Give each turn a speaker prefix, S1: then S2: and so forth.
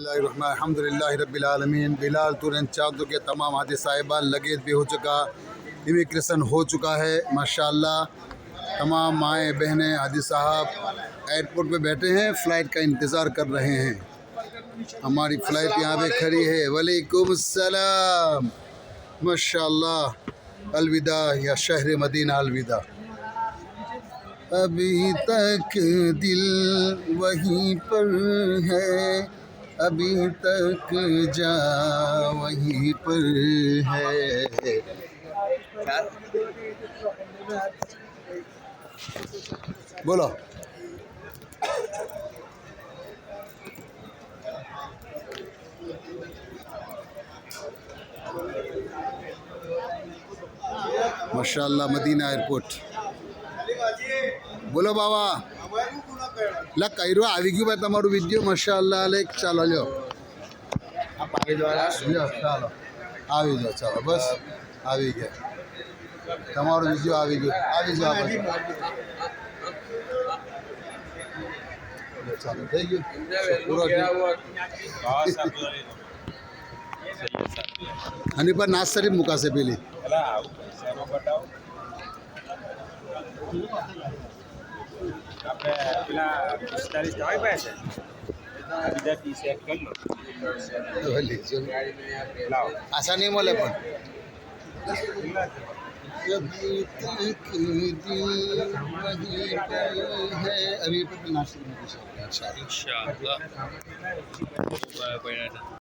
S1: अल्हम्दुलिल्लाह रब्बिल आलमीन। बिलाल तुरंत चांदों के तमाम हाथी साहिबान लगेज भी हो चुका, इमिग्रेशन हो चुका है माशाल्लाह। तमाम माएँ बहनें हादी साहब एयरपोर्ट पे बैठे हैं, फ़्लाइट का इंतज़ार कर रहे हैं। हमारी फ़्लाइट यहाँ पे खड़ी है। वालेकुम अस्सलाम माशाल्लाह। अलविदा या शहर मदीना अलविदा। अभी तक दिल वहीं पर है, अभी तक जा वहीं पर है। बोलो। माशाल्लाह मदीना एयरपोर्ट। बोलो बाबा ला कईरो આવી ગયું ભાઈ તમારું વિડિયો માશાલ્લાહ લેક ચાલો લ્યો લ્યો ચાલો આવી જાઓ ચાલો બસ આવી ગયા તમારો વિડિયો આવી ગયો આવી જાઓ ચાલો થઈ ગયું પૂરો આની પર નાસ્તરી મુકાશે પેલી आशा नहीं मोले पण अभी नाश्ते में इंशाअल्लाह।